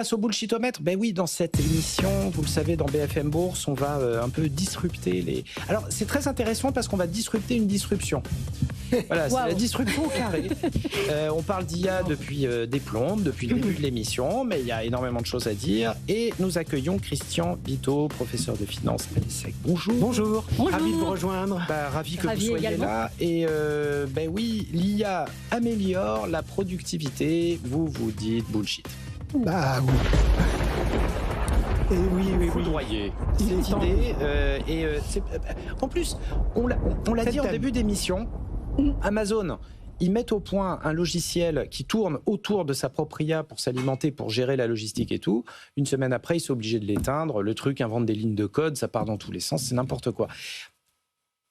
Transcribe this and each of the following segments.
Face au bullshitomètre, ben oui, dans cette émission, vous le savez, dans BFM Bourse, on va un peu disrupter les... Alors, c'est très intéressant parce qu'on va disrupter une disruption. Voilà, c'est la disruption au carré. On parle d'IA depuis des plombes, depuis le début de l'émission, mais il y a énormément de choses à dire. Et nous accueillons Christian Bito, professeur de finance à l'ESSEC. Bonjour. Bonjour. Ravi de vous rejoindre. Ravi que vous soyez également là. Et ben oui, l'IA améliore la productivité. Vous vous dites bullshit. Bah oui. Et oui. Foudroyé. Cette idée. En plus, on l'a dit en début d'émission, Amazon, ils mettent au point un logiciel qui tourne autour de sa propre IA pour s'alimenter, pour gérer la logistique et tout. Une semaine après, ils sont obligés de l'éteindre. Le truc invente des lignes de code, ça part dans tous les sens, c'est n'importe quoi.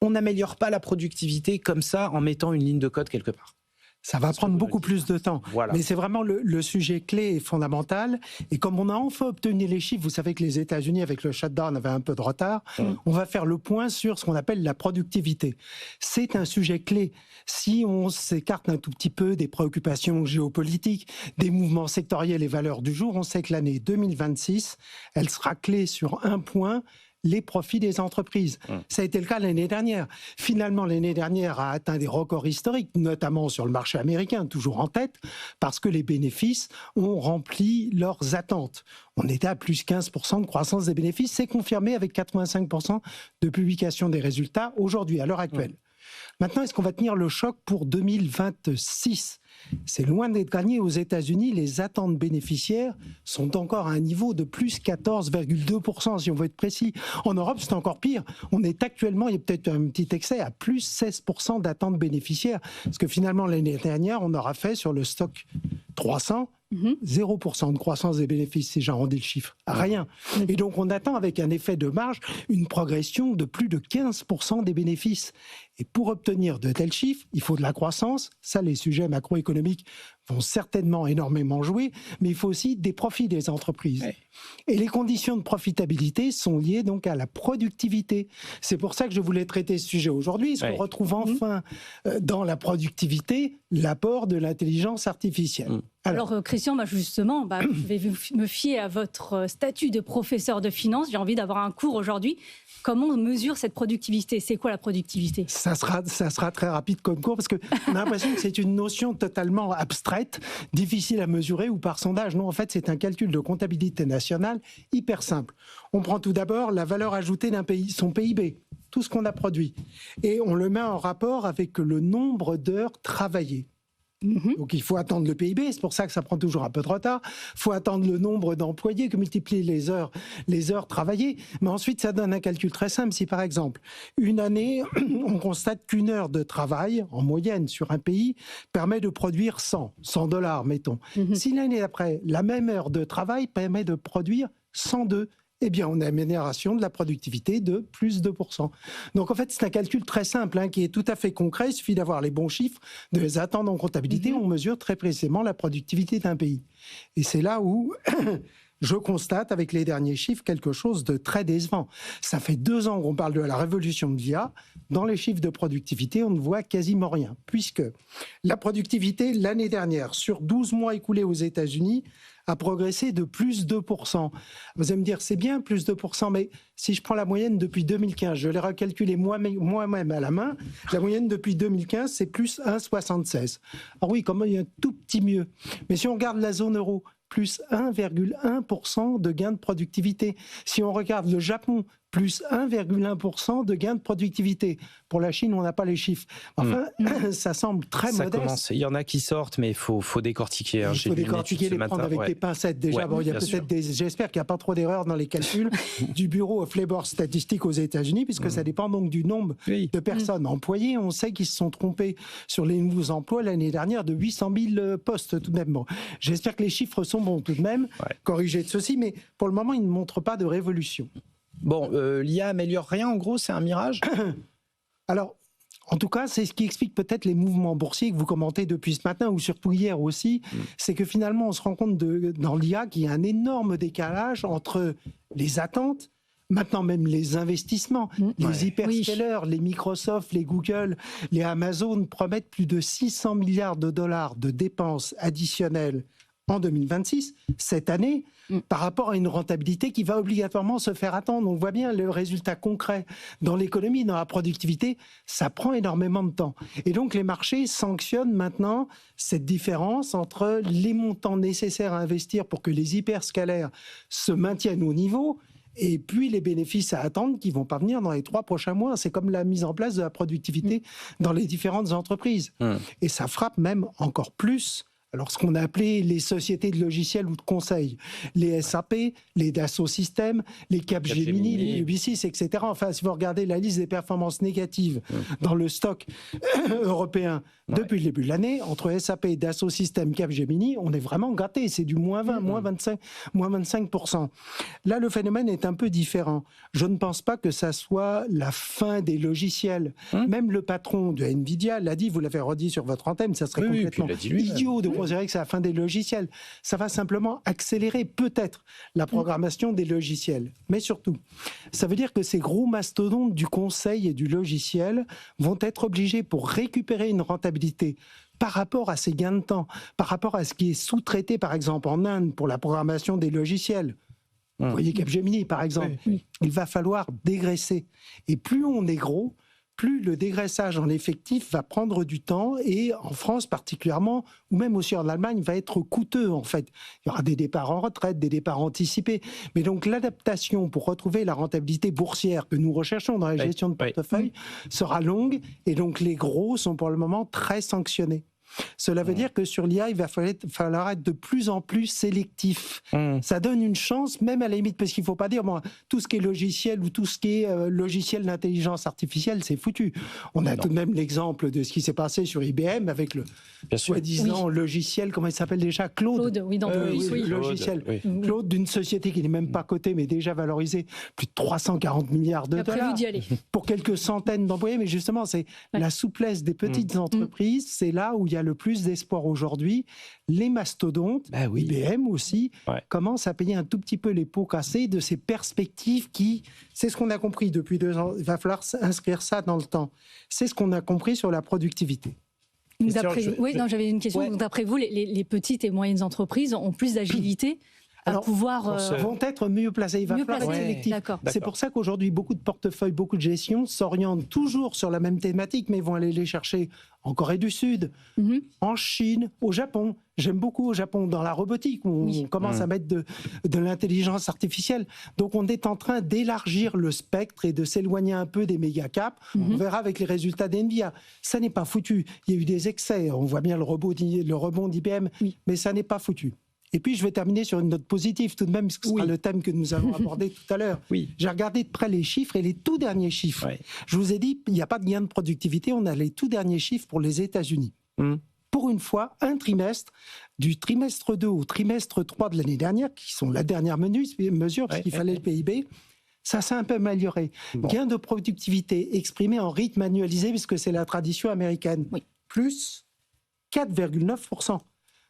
On n'améliore pas la productivité comme ça en mettant une ligne de code quelque part. Ça va prendre beaucoup plus de temps. Voilà. Mais c'est vraiment le sujet clé et fondamental. Et comme on a enfin obtenu les chiffres, vous savez que les États-Unis, avec le shutdown, avaient un peu de retard. On va faire le point sur ce qu'on appelle la productivité. C'est un sujet clé. Si on s'écarte un tout petit peu des préoccupations géopolitiques, des mouvements sectoriels et valeurs du jour, on sait que l'année 2026, elle sera clé sur un point: les profits des entreprises. Ça a été le cas l'année dernière. Finalement, l'année dernière a atteint des records historiques, notamment sur le marché américain, toujours en tête, parce que les bénéfices ont rempli leurs attentes. On était à plus 15% de croissance des bénéfices. C'est confirmé avec 85% de publication des résultats aujourd'hui, à l'heure actuelle. Maintenant, est-ce qu'on va tenir le choc pour 2026 ? C'est loin d'être gagné. Aux États-Unis, les attentes bénéficiaires sont encore à un niveau de plus 14,2%, si on veut être précis. En Europe, c'est encore pire. On est actuellement, il y a peut-être un petit excès, à plus 16% d'attentes bénéficiaires. Parce que finalement, l'année dernière, on aura fait sur le stock 300, 0% de croissance des bénéfices, si j'arrondis le chiffre. Rien. Et donc, on attend avec un effet de marge une progression de plus de 15% des bénéfices. Et pour obtenir de tels chiffres, il faut de la croissance. Ça, les sujets macroéconomiques vont certainement énormément jouer, mais il faut aussi des profits des entreprises. Ouais. Et les conditions de profitabilité sont liées donc à la productivité. C'est pour ça que je voulais traiter ce sujet aujourd'hui, parce qu'on retrouve enfin dans la productivité l'apport de l'intelligence artificielle. Alors Christian, justement, je vais me fier à votre statut de professeur de finance. J'ai envie d'avoir un cours aujourd'hui. Comment on mesure cette productivité ? C'est quoi la productivité ? Ça sera très rapide comme cours, parce qu'on a l'impression que c'est une notion totalement abstraite, difficile à mesurer ou par sondage. Non, en fait, c'est un calcul de comptabilité nationale hyper simple. On prend tout d'abord la valeur ajoutée d'un pays, son PIB, tout ce qu'on a produit, et on le met en rapport avec le nombre d'heures travaillées. Donc il faut attendre le PIB, c'est pour ça que ça prend toujours un peu de retard. Il faut attendre le nombre d'employés, que multiplier les heures travaillées. Mais ensuite, ça donne un calcul très simple. Si par exemple, une année, on constate qu'une heure de travail, en moyenne sur un pays, permet de produire $100, mettons. Si l'année d'après, la même heure de travail permet de produire 102, eh bien, on a une amélioration de la productivité de plus 2%. Donc, en fait, c'est un calcul très simple, qui est tout à fait concret. Il suffit d'avoir les bons chiffres, de les attendre en comptabilité. On mesure très précisément la productivité d'un pays. Et c'est là où je constate, avec les derniers chiffres, quelque chose de très décevant. Ça fait 2 ans qu'on parle de la révolution de l'IA. Dans les chiffres de productivité, on ne voit quasiment rien, puisque la productivité, l'année dernière, sur 12 mois écoulés aux États-Unis, a progressé de plus 2%. Vous allez me dire, c'est bien, plus 2%, mais si je prends la moyenne depuis 2015, je l'ai recalculé moi-même à la main, la moyenne depuis 2015, c'est plus 1,76. Alors oui, quand même, il y a un tout petit mieux. Mais si on regarde la zone euro, plus 1,1% de gain de productivité. Si on regarde le Japon, plus 1,1% de gain de productivité. Pour la Chine, on n'a pas les chiffres. Enfin, ça semble très modeste. Commence. Il y en a qui sortent, mais il faut décortiquer. Il faut décortiquer, les prendre avec des pincettes. Déjà, il y a peut-être j'espère qu'il n'y a pas trop d'erreurs dans les calculs du Bureau of Labor Statistics aux États-Unis, puisque ça dépend donc du nombre de personnes employées. On sait qu'ils se sont trompés sur les nouveaux emplois l'année dernière de 800 000 postes tout de même. Bon, j'espère que les chiffres sont bons tout de même, corrigés de ceci, mais pour le moment, ils ne montrent pas de révolution. Bon, l'IA améliore rien, en gros, c'est un mirage ? Alors, en tout cas, c'est ce qui explique peut-être les mouvements boursiers que vous commentez depuis ce matin, ou surtout hier aussi, c'est que finalement, on se rend compte dans l'IA qu'il y a un énorme décalage entre les attentes, maintenant même les investissements, les hyperscalers, les Microsoft, les Google, les Amazon promettent plus de 600 milliards de dollars de dépenses additionnelles en 2026, cette année, par rapport à une rentabilité qui va obligatoirement se faire attendre. On voit bien le résultat concret dans l'économie, dans la productivité, ça prend énormément de temps. Et donc les marchés sanctionnent maintenant cette différence entre les montants nécessaires à investir pour que les hyperscalaires se maintiennent au niveau et puis les bénéfices à attendre qui vont pas venir dans les 3 prochains mois. C'est comme la mise en place de la productivité dans les différentes entreprises. Et ça frappe même encore plus alors ce qu'on a appelé les sociétés de logiciels ou de conseil, les SAP, les Dassault Systèmes, les Capgemini, les Ubisoft, etc. Enfin, si vous regardez la liste des performances négatives dans le stock européen depuis le début de l'année, entre SAP, Dassault Systèmes, Capgemini, on est vraiment gâté. C'est du moins 20, moins 25%. Là, le phénomène est un peu différent. Je ne pense pas que ça soit la fin des logiciels. Même le patron de Nvidia l'a dit, vous l'avez redit sur votre antenne, ça serait complètement idiot de considérer que c'est la fin des logiciels. Ça va simplement accélérer peut-être la programmation des logiciels. Mais surtout, ça veut dire que ces gros mastodontes du conseil et du logiciel vont être obligés pour récupérer une rentabilité par rapport à ces gains de temps, par rapport à ce qui est sous-traité par exemple en Inde pour la programmation des logiciels. Vous voyez Capgemini par exemple, il va falloir dégraisser. Et plus on est gros, plus le dégraissage en effectif va prendre du temps et en France particulièrement, ou même aussi en Allemagne, va être coûteux en fait. Il y aura des départs en retraite, des départs anticipés. Mais donc l'adaptation pour retrouver la rentabilité boursière que nous recherchons dans la gestion de portefeuille sera longue et donc les gros sont pour le moment très sanctionnés. Cela veut dire que sur l'IA, il va falloir être de plus en plus sélectif. Ça donne une chance, même à la limite, parce qu'il ne faut pas dire, bon, tout ce qui est logiciel ou tout ce qui est logiciel d'intelligence artificielle, c'est foutu. On a tout de même l'exemple de ce qui s'est passé sur IBM avec le soi-disant logiciel, comment il s'appelle déjà, Claude. Logiciel Claude d'une société qui n'est même pas cotée, mais déjà valorisée plus de 340 milliards de dollars pour quelques centaines d'employés. Mais justement, c'est la souplesse des petites entreprises, c'est là où il y a le plus d'espoir aujourd'hui. Les mastodontes, IBM aussi, commencent à payer un tout petit peu les pots cassés de ces perspectives qui, c'est ce qu'on a compris depuis 2 ans, il va falloir inscrire ça dans le temps. C'est ce qu'on a compris sur la productivité. J'avais une question. D'après vous, les petites et moyennes entreprises ont plus d'agilité à pouvoir... vont être mieux placés. Il va falloir être sélectif. C'est pour ça qu'aujourd'hui, beaucoup de portefeuilles, beaucoup de gestions s'orientent toujours sur la même thématique, mais vont aller les chercher en Corée du Sud, en Chine, au Japon. J'aime beaucoup au Japon, dans la robotique, où on commence à mettre de l'intelligence artificielle. Donc on est en train d'élargir le spectre et de s'éloigner un peu des méga caps. On verra avec les résultats d'NVIDIA. Ça n'est pas foutu. Il y a eu des excès. On voit bien le rebond d'IBM, mais ça n'est pas foutu. Et puis, je vais terminer sur une note positive tout de même, parce que ce sera le thème que nous allons aborder tout à l'heure. J'ai regardé de près les chiffres et les tout derniers chiffres. Je vous ai dit, il n'y a pas de gain de productivité, on a les tout derniers chiffres pour les États-Unis. Pour une fois, un trimestre, du trimestre 2 au trimestre 3 de l'année dernière, qui sont la dernière mesure, parce qu'il fallait le PIB, ça s'est un peu amélioré. Gain de productivité exprimé en rythme annualisé, puisque c'est la tradition américaine. Plus 4,9%.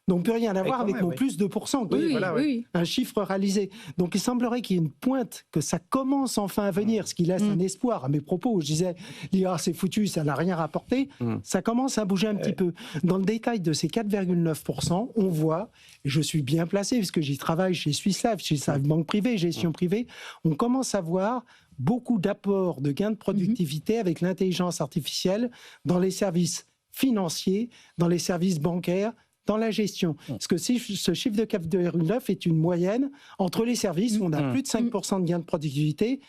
Donc, plus rien à voir avec mon plus 2%, un chiffre réalisé. Donc, il semblerait qu'il y ait une pointe, que ça commence enfin à venir, ce qui laisse un espoir à mes propos. Je disais, l'IA, c'est foutu, ça n'a rien rapporté. Ça commence à bouger un petit peu. Dans le détail de ces 4,9%, on voit, et je suis bien placé, puisque j'y travaille chez Swiss Life, chez sa banque privée, gestion privée, on commence à voir beaucoup d'apports de gains de productivité avec l'intelligence artificielle dans les services financiers, dans les services bancaires, dans la gestion. Parce que ce chiffre de 4,9 est une moyenne entre les services où on a plus de 5% de gains de productivité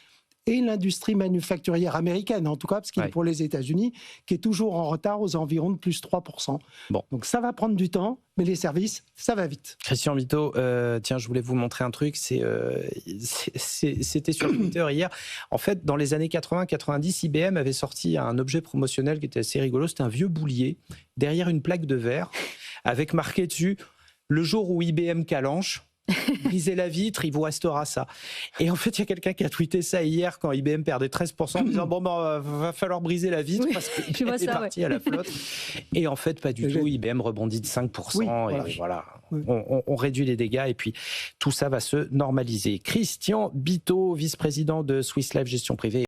et l'industrie manufacturière américaine, en tout cas, parce qu'il est pour les États-Unis, qui est toujours en retard aux environs de plus 3%. Donc ça va prendre du temps, mais les services, ça va vite. Christian Vito, tiens, je voulais vous montrer un truc, c'était sur Twitter hier. En fait, dans les années 80-90, IBM avait sorti un objet promotionnel qui était assez rigolo, c'était un vieux boulier, derrière une plaque de verre, avec marqué dessus « Le jour où IBM calanche », briser la vitre, il vous restera ça. Et en fait, il y a quelqu'un qui a tweeté ça hier quand IBM perdait 13% en disant va falloir briser la vitre parce qu'il est parti à la flotte. Et en fait, pas du tout. IBM rebondit de 5%. Et voilà. On réduit les dégâts et puis tout ça va se normaliser. Christian Bito, vice-président de Swiss Life Gestion Privée.